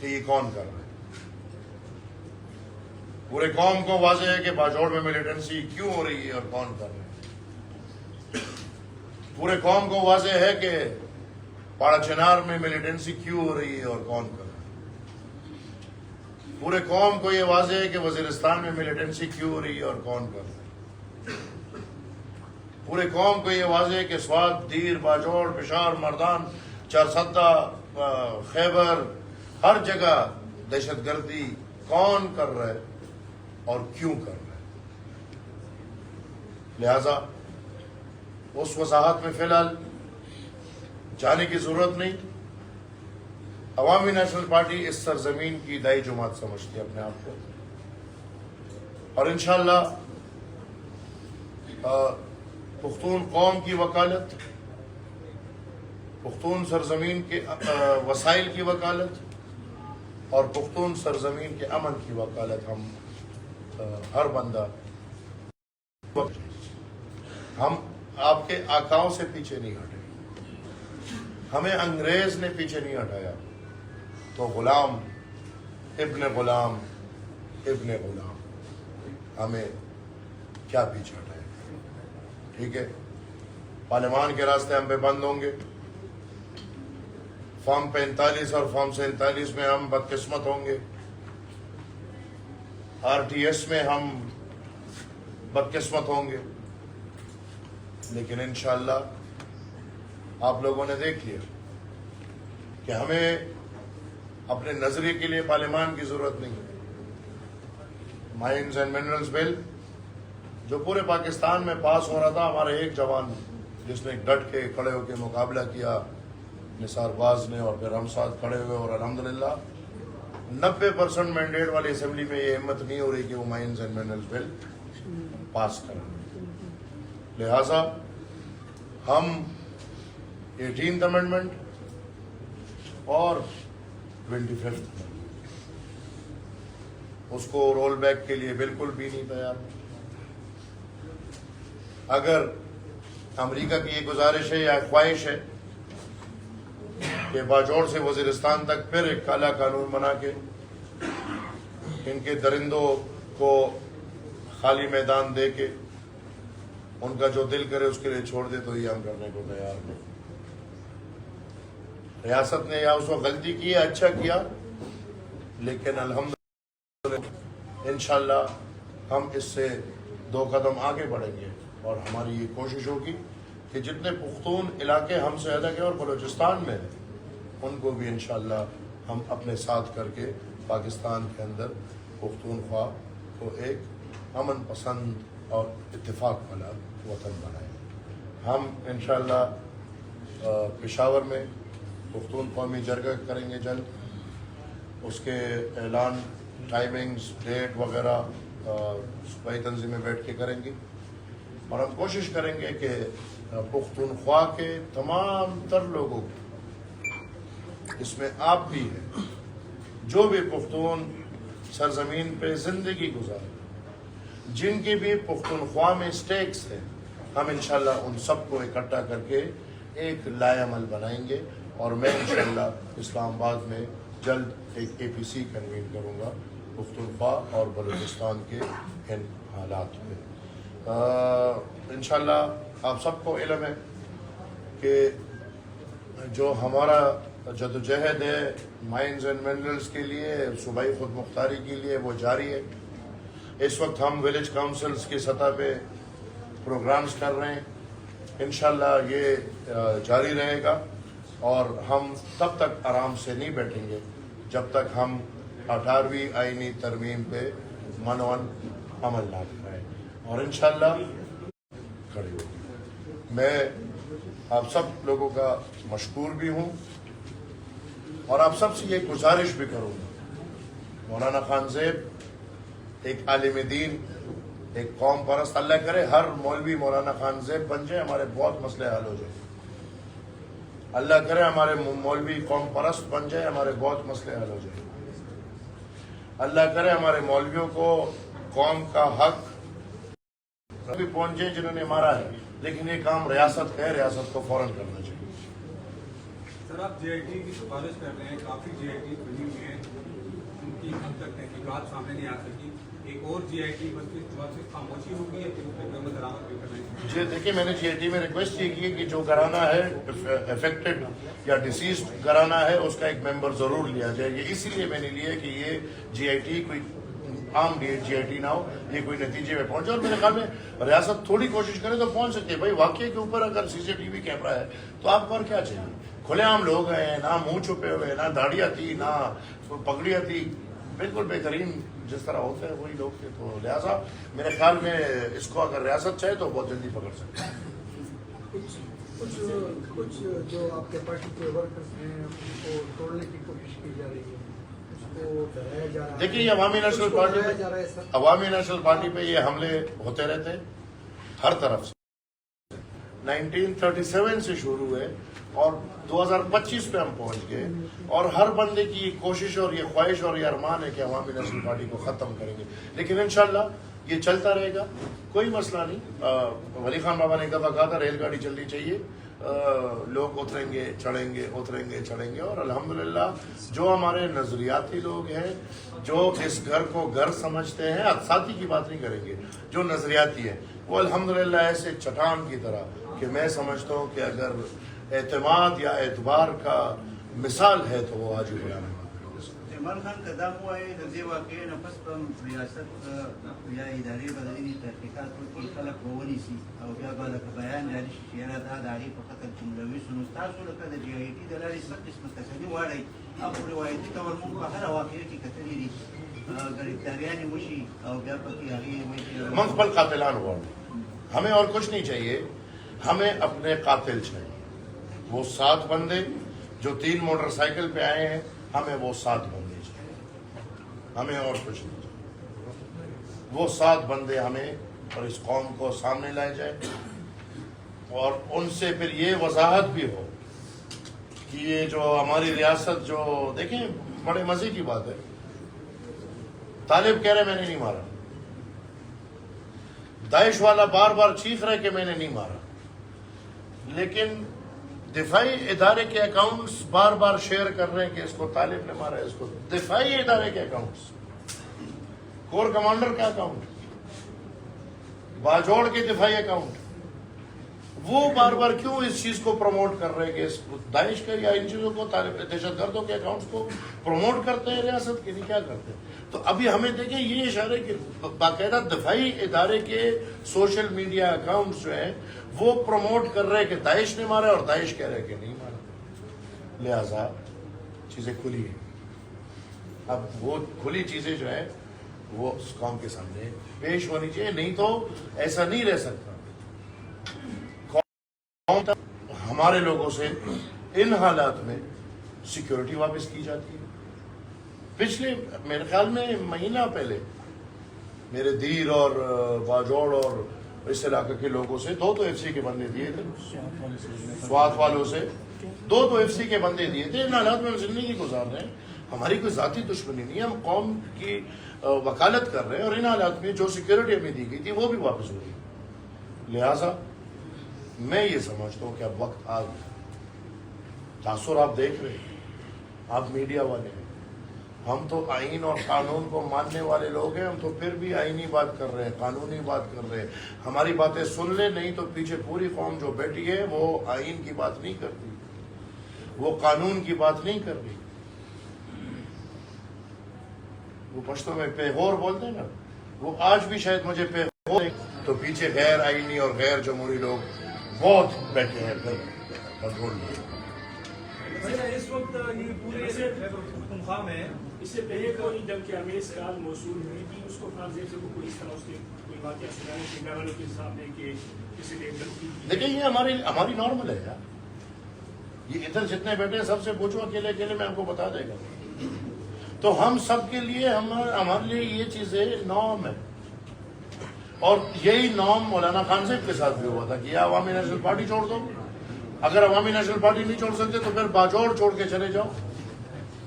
کہ یہ کون کر رہا ہے. پورے قوم کو واضح ہے کہ باجوڑ میں ملیٹنسی کیوں ہو رہی ہے اور کون کر رہا ہے. پورے قوم کو واضح ہے کہ پاڑا چنار میں ملیٹنسی کیوں ہو رہی ہے اور کون کر رہا ہے. پورے قوم کو یہ واضح ہے کہ وزیرستان میں ملیٹنسی کیوں ہو رہی ہے اور کون کر رہا ہے. پورے قوم کو یہ واضح ہے کہ سوات، دیر، باجوڑ، پشاور، مردان، چارسدہ، خیبر، ہر جگہ دہشت گردی کون کر رہا ہے اور کیوں کر رہا ہے. لہذا اس وضاحت میں فی الحال جانے کی ضرورت نہیں. عوامی نیشنل پارٹی اس سرزمین کی دائی جماعت سمجھتی ہے اپنے آپ کو، اور انشاءاللہ پختون قوم کی وکالت، پختون سرزمین کے وسائل کی وکالت اور پختون سرزمین کے امن کی وکالت ہم ہر بندہ، ہم آپ کے آقاؤں سے پیچھے نہیں ہٹے. ہمیں انگریز نے پیچھے نہیں ہٹایا تو غلام ابن غلام ابن غلام ہمیں کیا پیچھے ہٹائے. ٹھیک ہے، پارلیمان کے راستے ہم پہ بند ہوں گے، فارم 45 اور فارم 47 میں ہم بدقسمت ہوں گے، RTS میں ہم بدقسمت ہوں گے، لیکن انشاءاللہ آپ لوگوں نے دیکھ لیا کہ ہمیں اپنے نظریے کے لیے پارلیمان کی ضرورت نہیں ہے. مائنز اینڈ منرلز بل جو پورے پاکستان میں پاس ہو رہا تھا، ہمارے ایک جوان جس نے ڈٹ کے کھڑے ہو کے مقابلہ کیا، نثار باز نے، اور پھر ہم ساتھ کھڑے ہوئے، اور الحمدللہ 90% مینڈیٹ والی اسمبلی میں یہ ہمت نہیں ہو رہی کہ وہ مائنز اینڈ منرلز بل پاس کریں. لہذا ہم 18th امینڈمنٹ اور 25th اس کو رول بیک کے لیے بالکل بھی نہیں تیار. اگر امریکہ کی یہ گزارش ہے یا خواہش ہے کہ باجوڑ سے وزیرستان تک پھر ایک کالا قانون بنا کے ان کے درندوں کو خالی میدان دے کے ان کا جو دل کرے اس کے لیے چھوڑ دے، تو یہ ہم کرنے کو تیار نہیں. ریاست نے یا اس وقت غلطی کی ہے، اچھا کیا، لیکن الحمدللہ انشاءاللہ ہم اس سے 2 قدم آگے بڑھیں گے، اور ہماری یہ کوشش ہوگی کہ جتنے پختون علاقے ہم سے الگ ہیں اور بلوچستان میں ہیں، ان کو بھی انشاءاللہ ہم اپنے ساتھ کر کے پاکستان کے اندر پختونخوا کو ایک امن پسند اور اتفاق والا وطن بنائیں. ہم انشاءاللہ پشاور میں پختون قومی جرگہ کریں گے جلد. اس کے اعلان، ٹائمنگز، ڈیٹ وغیرہ صوبائی تنظیمیں بیٹھ کے کریں گی، اور ہم کوشش کریں گے کہ پختونخوا کے تمام تر لوگوں کو، اس میں آپ بھی ہیں، جو بھی پختون سرزمین پہ زندگی گزارے، جن کی بھی پختونخوا میں سٹیکس ہیں، ہم انشاءاللہ ان سب کو اکٹھا کر کے ایک لائے عمل بنائیں گے. اور میں انشاءاللہ اسلام آباد میں جلد ایک APC کنوین کروں گا پختونخوا اور بلوچستان کے ان حالات میں. انشاءاللہ آپ سب کو علم ہے کہ جو ہمارا جدوجہد ہے مائنز اینڈ منرلز کے لیے، صوبائی خود مختاری کے لیے، وہ جاری ہے. اس وقت ہم ولیج کاؤنسلز کی سطح پہ پروگرامز کر رہے ہیں. انشاءاللہ یہ جاری رہے گا، اور ہم تب تک آرام سے نہیں بیٹھیں گے جب تک ہم 18ویں آئینی ترمیم پہ منون عمل نہ کریں، اور انشاءاللہ کھڑے ہوں. میں آپ سب لوگوں کا مشکور بھی ہوں، اور آپ سب سے یہ گزارش بھی کروں گا. مولانا خان زیب ایک عالم دین، ایک قوم پرست، اللہ کرے ہر مولوی مولانا خان زیب بن جائے، ہمارے بہت مسئلے حل ہو جائیں. اللہ کرے ہمارے مولوی قوم پرست بن جائے، ہمارے بہت مسئلے حل ہو جائیں. اللہ کرے ہمارے مولویوں کو قوم کا حق بھی پہنچ جائے جنہوں نے مارا ہے، لیکن یہ کام ریاست کا ہے، ریاست کو فوراً کرنا چاہیے. سر آپ جے آئی ٹی کی سفارش کر رہے ہیں, کافی جے آئی ٹی بنی ہوئی ہیں, ان کی اب تک تحقیقات سامنے نہیں آ سکی, ایک اور جے آئی ٹی بس اس بات سے خاموشی ہوگی یا پھر درآمد بھی کرنا ہے؟ جی دیکھیے, میں نے جی آئی ٹی میں ریکویسٹ یہ کی ہے کہ جو گھرانہ ہے افیکٹڈ یا ڈیسیزڈ گھرانہ ہے اس کا ایک ممبر ضرور لیا جائے. یہ اسی لیے میں نے لیا کہ یہ جی آئی ٹی کوئی عام جی آئی ٹی نہ ہو, یہ کوئی نتیجے میں پہنچے. اور میرے خیال میں ریاست تھوڑی کوشش کرے تو پہنچ سکتی ہے. بھائی واقعے کے اوپر اگر سی سی ٹی وی کیمرہ ہے تو آپ کو اور کیا چاہیے؟ کھلے عام لوگ ہیں, نہ منہ چھپے ہوئے, نہ داڑیاں تھی, نہ پگڑیاں تھی, بالکل بہترین جس طرح ہوتے ہیں وہی لوگ تھے. تو لہٰذا میرے خیال میں اس کو اگر ریاست چاہے تو بہت جلدی پکڑ سکتے ہیں. کچھ جو آپ کے پارٹی کے ورکرز ہیں ان کو توڑنے کی کوشش کی جا رہی ہے, اس کو ڈرایا جا رہا ہے. دیکھیے یہ عوامی نیشنل پارٹی پہ یہ حملے ہوتے رہتے ہیں ہر طرف سے. 1937 سے شروع ہوئے اور 2025 پہ ہم پہنچ گئے, اور ہر بندے کی یہ کوشش اور یہ خواہش اور یہ ارمان ہے کہ عوامی نیشنل پارٹی کو ختم کریں گے. لیکن انشاءاللہ یہ چلتا رہے گا, کوئی مسئلہ نہیں. ولی خان بابا نے ایک دفعہ کہا تھا ریل گاڑی چلنی چاہیے, لوگ اتریں گے چڑھیں گے, اتریں گے چڑھیں گے. اور الحمدللہ جو ہمارے نظریاتی لوگ ہیں, جو اس گھر کو گھر سمجھتے ہیں, ساتھی کی بات نہیں کریں گے, جو نظریاتی ہیں, وہ الحمدللہ ایسے چٹان کی طرح کہ میں سمجھتا ہوں کہ اگر اعتماد یا اعتبار کا مثال ہے تو وہ آج بیان ہے. عمران خان قدام ہوا ہے نزدې واقع نفس په ریاست یا ادارې بدلې تحقیقات وکړي, خلک به ونیسي او بیا به لکه بیان جاري شي چې یاره دا د هغې په قتل کې ملوث وو. نو تاسو لکه د جي آی ټي د لارې څه قسمه تسلي غواړئ؟ او په روایتي ډول موږ په هره واقعه کې کتلي دي ګرفتاریانې وشي او بیا پکې هغې وایي من خپل قاتلان غواړو, ہمیں اور کچھ نہیں چاہیے, ہمیں اپنے قاتل چاہیے. وہ 7 بندے جو 3 موٹر سائیکل پہ آئے ہیں, ہمیں وہ 7 بندے چاہیے, ہمیں اور کچھ نہیں چاہیے. وہ 7 بندے ہمیں اور اس قوم کو سامنے لائے جائے, اور ان سے پھر یہ وضاحت بھی ہو کہ یہ جو ہماری ریاست, جو دیکھیں بڑے مزے کی بات ہے, طالب کہہ رہے میں نے نہیں مارا, داعش والا بار بار چیخ رہے کہ میں نے نہیں مارا, لیکن دفاعی ادارے کے اکاؤنٹس بار بار شیئر کر رہے ہیں کہ اس کو طالب نے مارا, اس کو. دفاعی ادارے کے اکاؤنٹس, کور کمانڈر کا اکاؤنٹ, باجوڑ کے دفاعی اکاؤنٹ, وہ بار بار کیوں اس چیز کو پروموٹ کر رہے ہیں کہ اس داعش کے یا ان چیزوں کو, دہشت گردوں کے اکاؤنٹس کو پروموٹ کرتے ہیں ریاست کے لیے, کیا کرتے ہیں. تو ابھی ہمیں دیکھیں یہ اشارے کہ باقاعدہ دفاعی ادارے کے سوشل میڈیا اکاؤنٹس جو ہیں وہ پروموٹ کر رہے ہیں کہ داعش نے مارا, اور داعش کہہ رہے کہ نہیں مارا. لہذا چیزیں کھلی ہیں. اب وہ کھلی چیزیں جو ہیں وہ اس قوم کے سامنے پیش ہونی چاہیے, نہیں تو ایسا نہیں رہ سکتا. ہمارے لوگوں سے ان حالات میں سیکیورٹی واپس کی جاتی ہے. پچھلے میرے خیال میں مہینہ پہلے میرے دیر اور باجوڑ اور اس علاقے کے لوگوں سے 2 ایف سی کے بندے دیے تھے, سوات والوں سے 2 ایف سی کے بندے دیے تھے. ان حالات میں ہم زندگی گزار رہے ہیں, ہماری کوئی ذاتی دشمنی نہیں ہے, ہم قوم کی وکالت کر رہے ہیں, اور ان حالات میں جو سیکیورٹی ہمیں دی گئی تھی وہ بھی واپس ہو گئی. لہٰذا میں یہ سمجھتا ہوں کہ اب وقت آ گیا. تاثر آپ دیکھ رہے ہیں, آپ میڈیا والے ہیں, ہم تو آئین اور قانون کو ماننے والے لوگ ہیں, ہم تو پھر بھی آئینی بات کر رہے ہیں, قانونی بات کر رہے ہیں. ہماری باتیں سن لیں, نہیں تو پیچھے پوری قوم جو بیٹھی ہے وہ آئین کی بات نہیں کرتی, وہ قانون کی بات نہیں کر رہی. وہ پشتوں میں پیغور بولتے ہیں نا, وہ آج بھی شاید مجھے پیغور, تو پیچھے غیر آئینی اور غیر جمہوری لوگ بہت بیٹھے ہیں پھر کنٹرول میں. اس وقت یہ پورے پختونخوا میں اس سے پہلے کوئی جب کہ امیز کال موصول ہوئی تھی, اس کو فرانس سے کوئی اس طرح اس کے کوئی واقعہ سنانے کے گھر والوں کے سامنے کہ کسی نے دیکھیں یہ ہماری نارمل ہے یار. یہ ادھر جتنے بیٹھے ہیں سب سے پوچھو اکیلے میں آپ کو بتا دے گا. تو ہم سب کے لیے ہمارے لیے یہ چیزیں نارم ہے, اور یہی نارم مولانا خان صاحب کے ساتھ بھی ہوا تھا کہ عوامی نیشنل پارٹی چھوڑ دو. اگر عوامی نیشنل پارٹی نہیں چھوڑ سکتے تو پھر باجوڑ چھوڑ کے چلے جاؤ.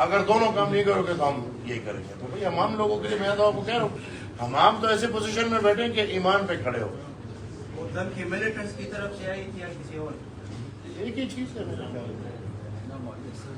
اگر دونوں کام نہیں کرو گے تو ہم یہی کریں گے. تو بھائی ہم لوگوں کے لیے میں تو آپ کو کہہ رہا ہوں, ہم تو ایسے پوزیشن میں بیٹھے کہ ایمان پہ کھڑے ہو. وہ دم کے ملیٹنٹس کی طرف سے آئی تھی یا کسی اور؟ ایک ہی چیز ہے میرے خیال میں.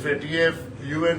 FATF, UN,